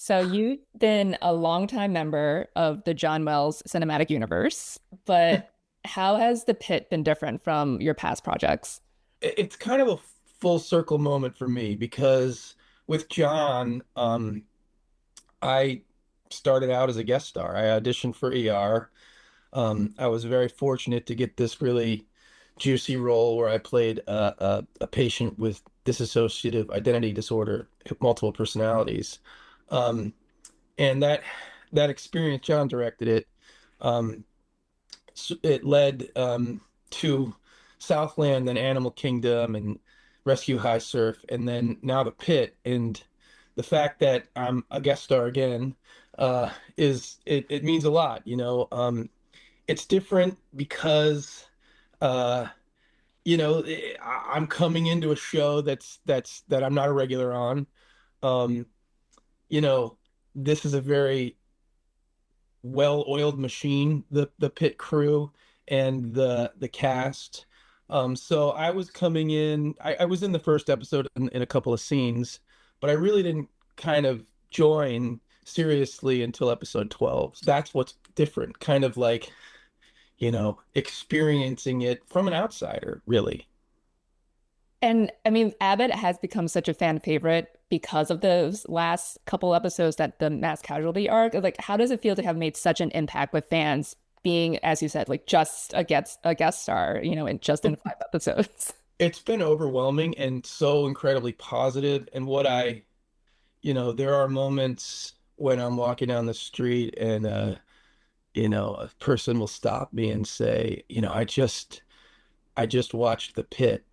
So you've been a longtime member of the John Wells cinematic universe, but how has the Pit been different from your past projects? It's kind of a full circle moment for me because with John, I started out as a guest star. I auditioned for ER. I was very fortunate to get this really juicy role where I played a patient with dissociative identity disorder, multiple personalities. Um, and that experience, John directed it. Um, it led to Southland, then Animal Kingdom, and Rescue High Surf, and then now the Pit. And the fact that I'm a guest star again it means a lot. It's different because uh, I'm coming into a show that I'm not a regular on. Um, you know, this is a very well-oiled machine, the pit crew and the cast. So I was coming in, I was in the first episode in a couple of scenes, but I really didn't kind of join seriously until episode 12. So that's what's different, kind of like, experiencing it from an outsider, really. And I mean, Abbott has become such a fan favorite because of those last couple episodes that the mass casualty arc. Like, how does it feel to have made such an impact with fans being, as you said, like just a guest star, in 5 episodes? It's been overwhelming and so incredibly positive. And there are moments when I'm walking down the street and a person will stop me and say, I just watched The Pit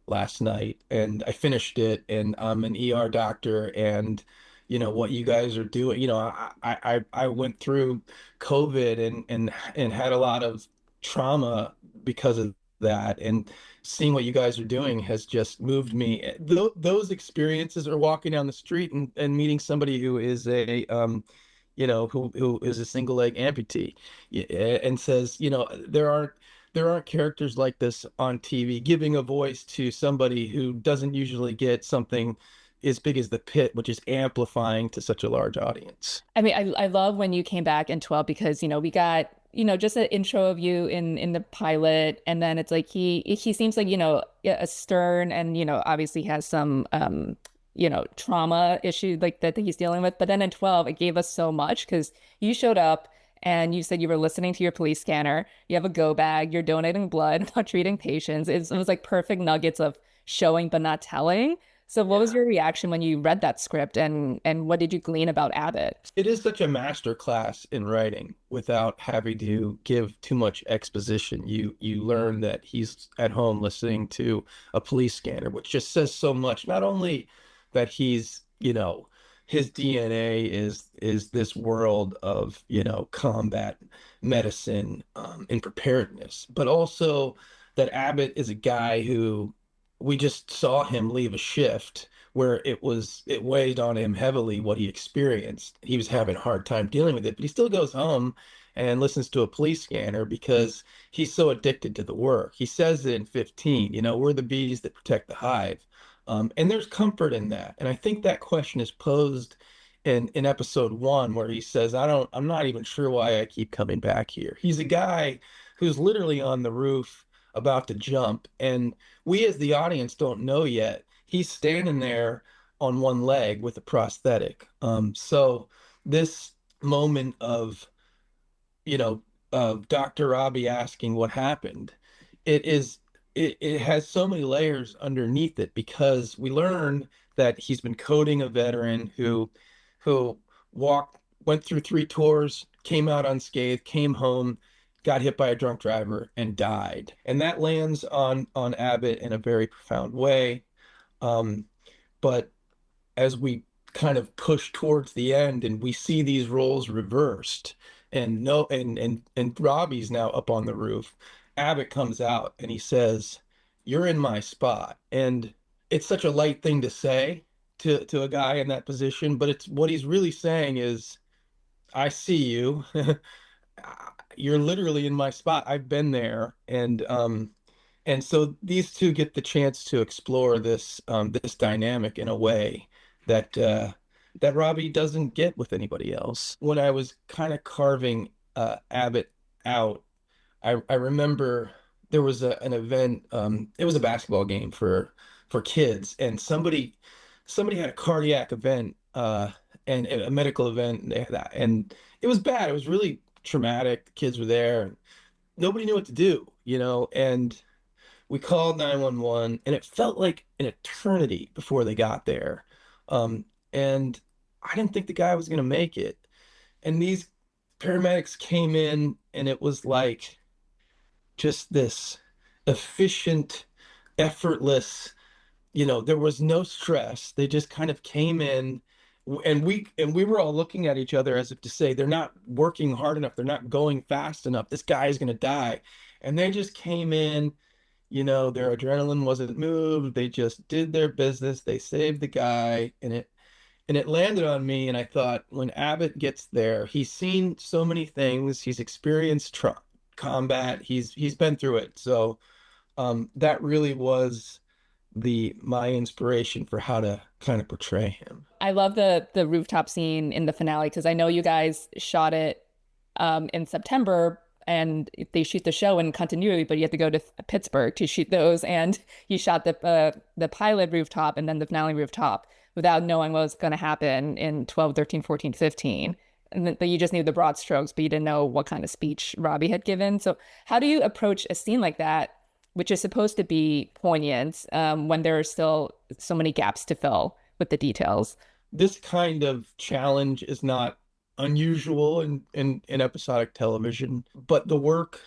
last night and I finished it and I'm an ER doctor and what you guys are doing. I went through COVID and had a lot of trauma because of that, and seeing what you guys are doing has just moved me. Those experiences are walking down the street and meeting somebody who is who is a single leg amputee, and says, there aren't characters like this on TV, giving a voice to somebody who doesn't usually get something as big as The Pit, which is amplifying to such a large audience. I mean, I love when you came back in 12 because, we got, just an intro of you in the pilot. And then it's like he seems like, a stern and, obviously has some trauma issue like that he's dealing with. But then in 12, it gave us so much because you showed up and you said you were listening to your police scanner. You have a go bag, you're donating blood, not treating patients. It was like perfect nuggets of showing but not telling. So what was Yeah. your reaction when you read that script and what did you glean about Abbott? It is such a master class in writing without having to give too much exposition. You learn that he's at home listening to a police scanner, which just says so much. Not only that his DNA is this world of, combat medicine and preparedness, but also that Abbott is a guy who we just saw him leave a shift where it weighed on him heavily what he experienced. He was having a hard time dealing with it, but he still goes home and listens to a police scanner because he's so addicted to the work. He says it in 15, we're the bees that protect the hive. And there's comfort in that. And I think that question is posed in episode 1 where he says, I'm not even sure why I keep coming back here. He's a guy who's literally on the roof about to jump, and we as the audience don't know yet. He's standing there on one leg with a prosthetic. So this moment of, you know, Dr. Robbie asking what happened, it is it has so many layers underneath it because we learn that he's been coding a veteran who walked went through 3 tours, came out unscathed, came home, got hit by a drunk driver and died. And that lands on Abbott in a very profound way. Um, but as we kind of push towards the end and we see these roles reversed and no and Robbie's now up on the roof, Abbott comes out and he says, "You're in my spot." And it's such a light thing to say to a guy in that position, but it's what he's really saying is, I see you. You're literally in my spot. I've been there. And so these two get the chance to explore this dynamic in a way that that Robbie doesn't get with anybody else. When I was kind of carving Abbott out, I remember there was an event. It was a basketball game for kids, and somebody had a cardiac event, and a medical event, and they had that, and it was bad. It was really traumatic. The kids were there, and nobody knew what to do, and we called 911, and it felt like an eternity before they got there. And I didn't think the guy was going to make it. And these paramedics came in, and it was like just this efficient, effortless, there was no stress. They just kind of came in, and we were all looking at each other as if to say, they're not working hard enough, they're not going fast enough, this guy is going to die. And they just came in, their adrenaline wasn't moved, they just did their business, they saved the guy, and it landed on me. And I thought, when Abbott gets there, he's seen so many things, he's experienced combat, he's been through it. So that really was my inspiration for how to kind of portray him. I love the rooftop scene in the finale because I know you guys shot it in September and they shoot the show in continuity, but you have to go to Pittsburgh to shoot those. And you shot the pilot rooftop and then the finale rooftop without knowing what was going to happen in 12, 13, 14, 15. And then you just knew the broad strokes, but you didn't know what kind of speech Robbie had given. So how do you approach a scene like that, which is supposed to be poignant, when there are still so many gaps to fill with the details? This kind of challenge is not unusual in episodic television, but the work,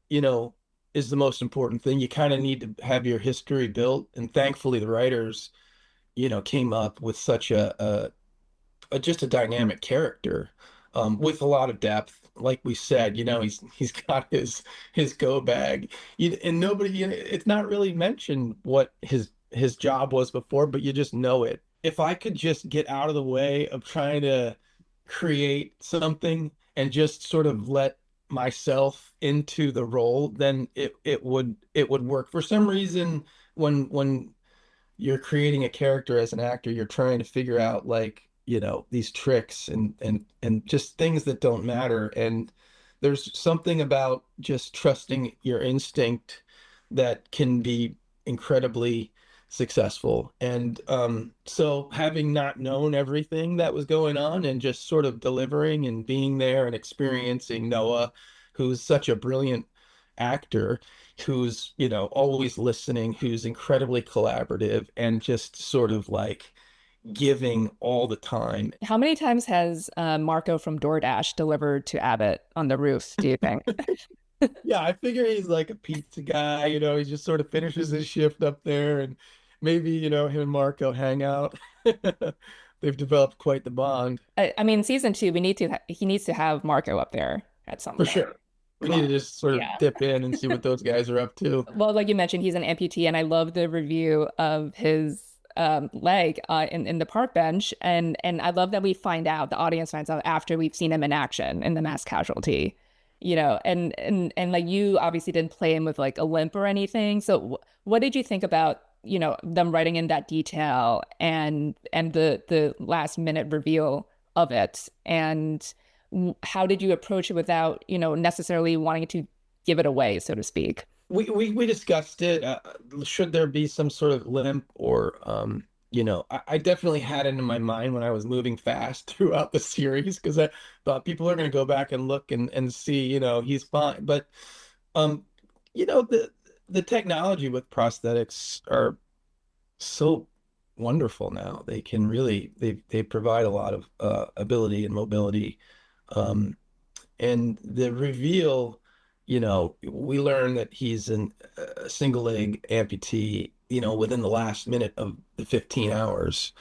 you know, is the most important thing. You kind of need to have your history built, and thankfully the writers, came up with such a just a dynamic character, with a lot of depth. Like we said, he's got his go bag, and nobody, it's not really mentioned what his job was before, but you just know it. If I could just get out of the way of trying to create something and just sort of let myself into the role, then it would work. For some reason, when you're creating a character as an actor, you're trying to figure out, like, these tricks and just things that don't matter. And there's something about just trusting your instinct that can be incredibly successful. And so, having not known everything that was going on and just sort of delivering and being there and experiencing Noah, who's such a brilliant actor, who's, always listening, who's incredibly collaborative and just sort of like giving all the time. How many times has Marco from DoorDash delivered to Abbott on the roof, do you think? Yeah, I figure he's like a pizza guy, he just sort of finishes his shift up there, and maybe, him and Marco hang out. They've developed quite the bond. I mean, season two, he needs to have Marco up there at some For point. sure. We need to just sort of Yeah. dip in and see what those guys are up to. Well, like you mentioned, he's an amputee, and I love the review of his leg in the park bench, and I love that we find out, the audience finds out after we've seen him in action in the Mass Casualty, and like, you obviously didn't play him with like a limp or anything. So what did you think about them writing in that detail and the last minute reveal of it, and how did you approach it without necessarily wanting to give it away, so to speak? We discussed it. Should there be some sort of limp, or I definitely had it in my mind when I was moving fast throughout the series, because I thought people are going to go back and look and see, he's fine. But the technology with prosthetics are so wonderful now. They can really, they provide a lot of ability and mobility. And the reveal, we learn that he's a single leg amputee, within the last minute of the 15 hours.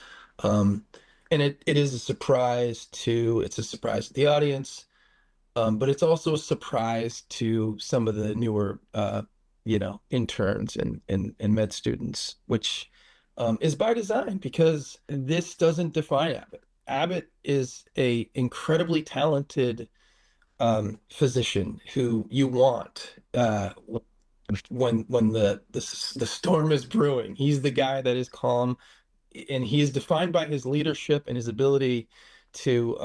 And it is a surprise to the audience, but it's also a surprise to some of the newer, interns and med students, which is by design, because this doesn't define Abbott. Abbott is a incredibly talented physician who you want when the storm is brewing. He's the guy that is calm and he is defined by his leadership and his ability to,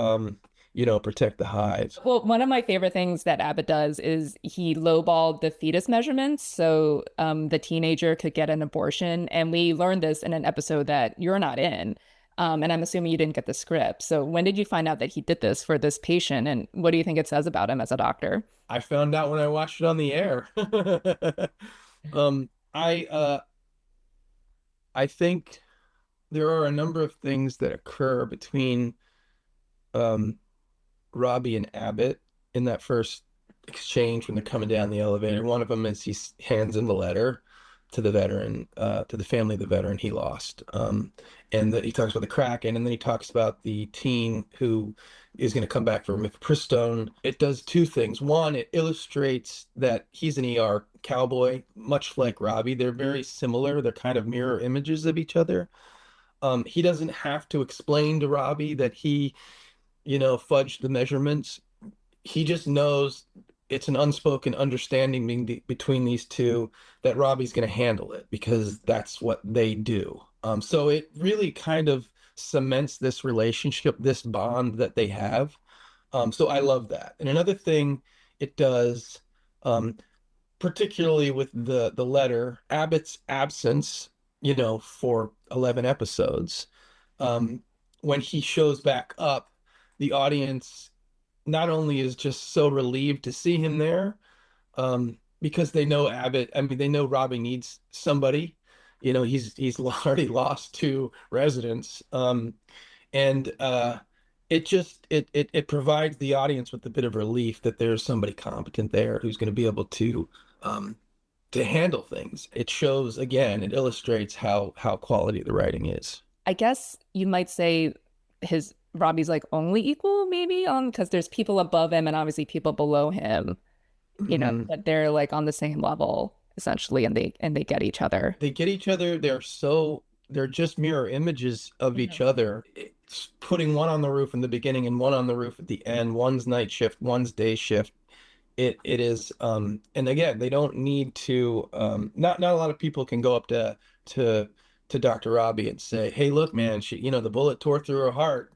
you know, protect the hive. Well, one of my favorite things that Abbott does is he lowballed the fetus measurements so the teenager could get an abortion. And we learned this in an episode that you're not in. And I'm assuming you didn't get the script. So when did you find out that he did this for this patient? And what do you think it says about him as a doctor? I found out when I watched it on the air. I I think there are a number of things that occur between um Robbie and Abbott in that first exchange when they're coming down the elevator. One of them is he hands him the letter to the veteran, to the family of the veteran he lost. And that he talks about the Kraken, and then he talks about the teen who is going to come back for mifepristone. It does two things. One, it illustrates that he's an ER cowboy, much like Robbie. They're very similar. They're kind of mirror images of each other. He doesn't have to explain to Robbie that he, you know, fudged the measurements. He just knows it's an unspoken understanding between these two that Robbie's going to handle it because that's what they do. So it really kind of cements this relationship, this bond that they have. So I love that. And another thing it does, um, particularly with the letter, Abbott's absence, you know, for 11 episodes, um, when he shows back up, the audience not only is just so relieved to see him there, because they know Abbott, I mean, they know Robbie needs somebody. You know, he's already lost two residents. And it just it provides the audience with a bit of relief that there's somebody competent there who's going to be able um to handle things. It shows again, it illustrates how quality the writing is. I guess you might say his Robbie's like only equal, maybe on because there's people above him and obviously people below him, Mhm. but they're like on the same level essentially, and they get each other. They get each other. They're just mirror images of each Mhm. other. It's putting one on the roof in the beginning and one on the roof at the end. One's night shift, one's day shift. It is, and again, they don't need to, not a lot of people can go up to to Dr. Robbie and say, "Hey, look, man, she, you know, the bullet tore through her heart.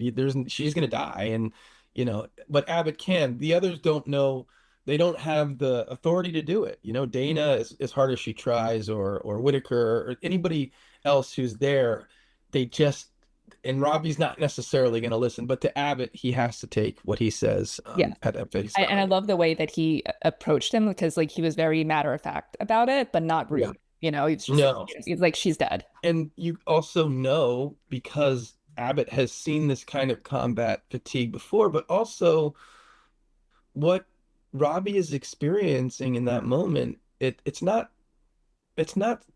She's gonna die." And you know, but Abbott can. The others don't know. They don't have the authority to do it. You know, Dana, as hard as she tries, or Whitaker, or anybody else who's there, they just, and Robbie's not necessarily going to listen, but to Abbott, he has to take what he says, Yeah. at face And I value. love the way that he approached him because like he was very matter of fact about it, but not Yeah. rude. He's just like, No. he's like, she's dead. And you also know because Abbott has seen this kind of combat fatigue before, but also what Robbie is experiencing in that moment, it's not,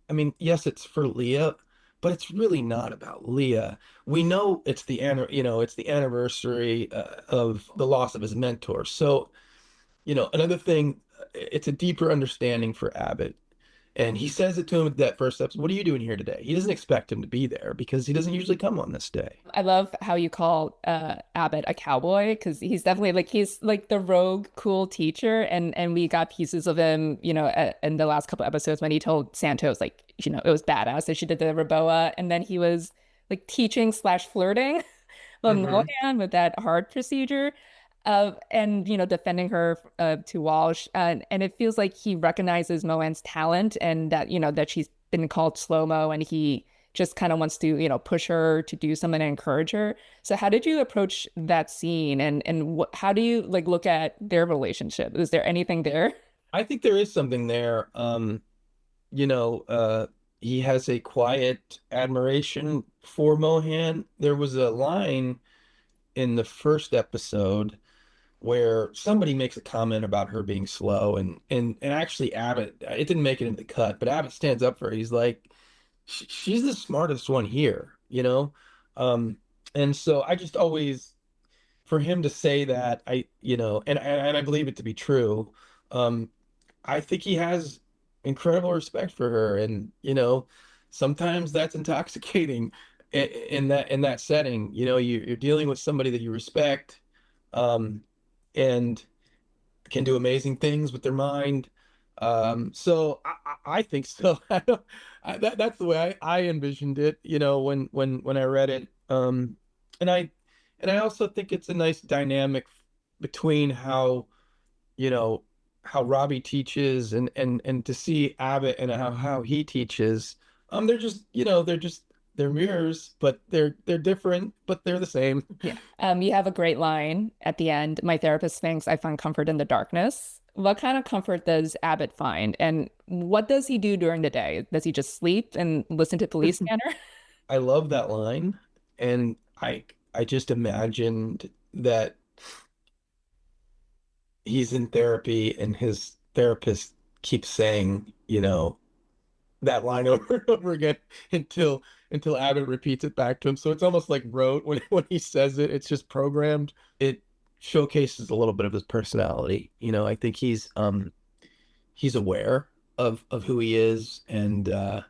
I mean, yes, it's for Leah, but it's really not about Leah. We know it's it's the anniversary, of the loss of his mentor. So, you know, another thing, it's a deeper understanding for Abbott. And he says it to him at that first episode. What are you doing here today? He doesn't expect him to be there because he doesn't usually come on this day. I love how you call Abbott a cowboy because he's like the rogue cool teacher, and we got pieces of him in the last couple episodes when he told Santos like it was badass that she did the Raboa, and then he was like teaching slash flirting with Hmm. Mohan with that heart procedure. And defending her to Walsh, and it feels like he recognizes Moan's talent and that that she's been called slow mo, and he just kind of wants to push her to do something and encourage her. So how did you approach that scene, and how do you like look at their relationship? Is there anything there? I think there is something there. You know, he has a quiet admiration for Mohan. There was a line in the first episode where somebody makes a comment about her being slow, and actually Abbott, it didn't make it into the cut, but Abbott stands up for her. He's like, she's the smartest one here, you know? Um, and so I just always, for him to say that, and I believe it to be true. Um, I think he has incredible respect for her, and sometimes that's intoxicating in that setting. You know, you're dealing with somebody that you respect, um, and can do amazing things with their mind. So I think so. That's the way I envisioned it, when I read it. And I also think it's a nice dynamic between you know, how Robbie teaches and to see Abbott and how he teaches. They're just, they're mirrors, but they're different, but they're the same. Yeah. You have a great line at the end. My therapist thinks I find comfort in the darkness. What kind of comfort does Abbott find? And what does he do during the day? Does he just sleep and listen to Police Scanner? I love that line, and I just imagined that he's in therapy and his therapist keeps saying, that line over and over again until Abbott repeats it back to him. So it's almost like rote when he says it. It's just programmed. It showcases a little bit of his personality. I think he's aware of who he is, and there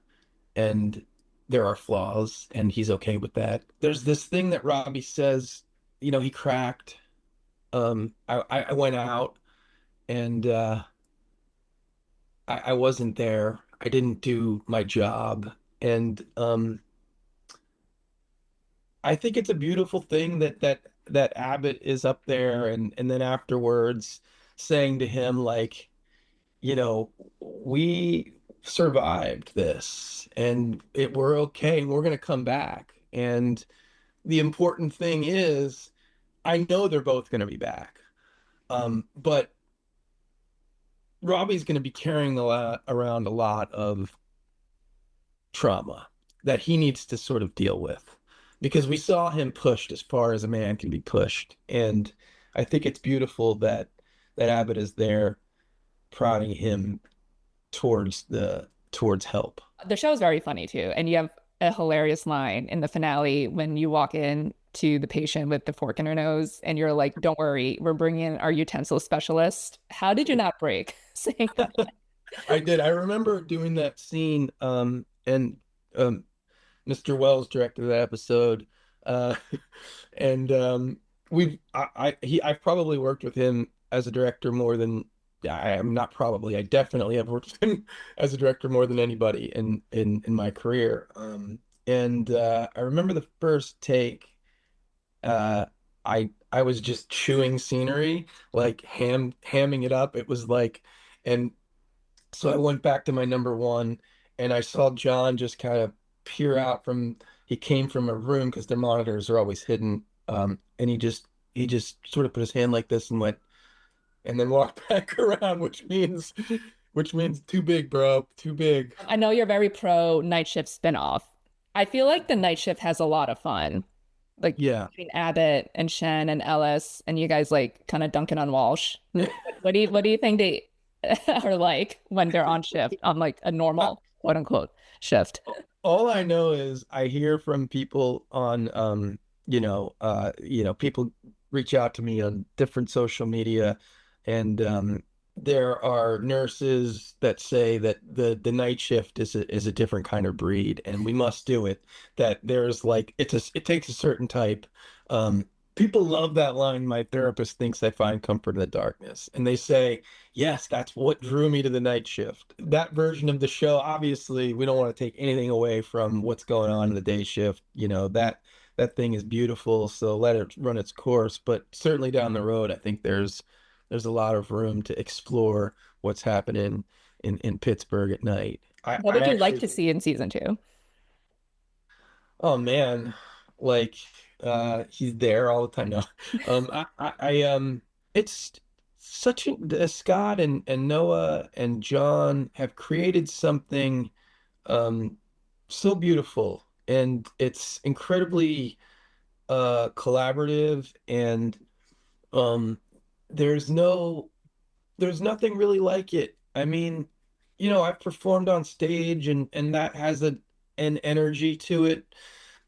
are flaws, and he's okay with that. There's this thing that Robbie says, he cracked. I went out and I wasn't there. I didn't do my job. And I think it's a beautiful thing that Abbott is up there and then afterwards saying to him, like, we survived this and we're okay and we're gonna come back. And the important thing is I know they're both gonna be back. But Robbie's gonna be carrying around a lot of trauma that he needs to sort of deal with because we saw him pushed as far as a man can be pushed. And I think it's beautiful that Abbott is there prodding him towards help. The show is very funny too. And you have a hilarious line in the finale when you walk in to the patient with the fork in her nose and you're like, don't worry, we're bringing in our utensil specialist. How did you not break saying that? I did. I remember doing that scene, and Mr. Wells directed that episode, uh, and I've probably worked with him as a director more than I am not probably. I definitely have worked with him as a director more than anybody in my career. And I remember the first take. Uh, I was just chewing scenery, like hamming it up. It was like, and so I went back to my number one and I saw John just kind of peer out he came from a room because their monitors are always hidden. And he just sort of put his hand like this and went, and then walked back around, which means too big, bro, too big. I know you're very pro night shift spinoff. I feel like the night shift has a lot of fun, like Yeah. between Abbott and Shen and Ellis, and you guys like kind of dunking on Walsh. What do you think they are like when they're on shift on like a I, normal quote unquote shift? all I know is I hear from people on people reach out to me on different social media, and there are nurses that say that the night shift is a different kind of breed and we must do it. That there's like it takes a certain type. People love that line. My therapist thinks I find comfort in the darkness, and they say, yes, that's what drew me to the night shift. That version of the show, obviously, we don't want to take anything away from what's going on in the day shift. That thing is beautiful, so let it run its course. But certainly down the road, I think there's a lot of room to explore what's happening in Pittsburgh at night. I, What I would you like actually, to see in season two? oh man, like he's there all the time now. It's such Scott and Noah and John have created something um so beautiful, and it's incredibly collaborative, and um there's no there's nothing really like it. I mean, I've performed on stage and that has an energy to it,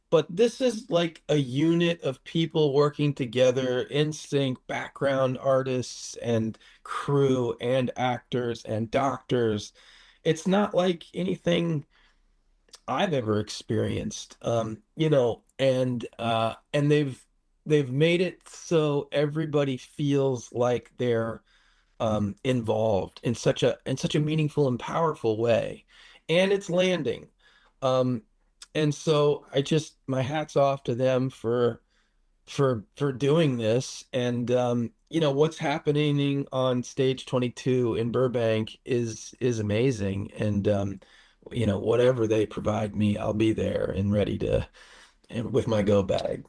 but this is like a unit of people working together in sync, background artists and crew and actors and doctors. It's not like anything I've ever experienced. And they've made it so everybody feels like they're involved in such a meaningful and powerful way, and it's landing. Um, and so I just my hat's off to them for doing this. And you know, what's happening on stage 22 in Burbank is amazing. And you know, whatever they provide me, I'll be there and ready to and with my go bag.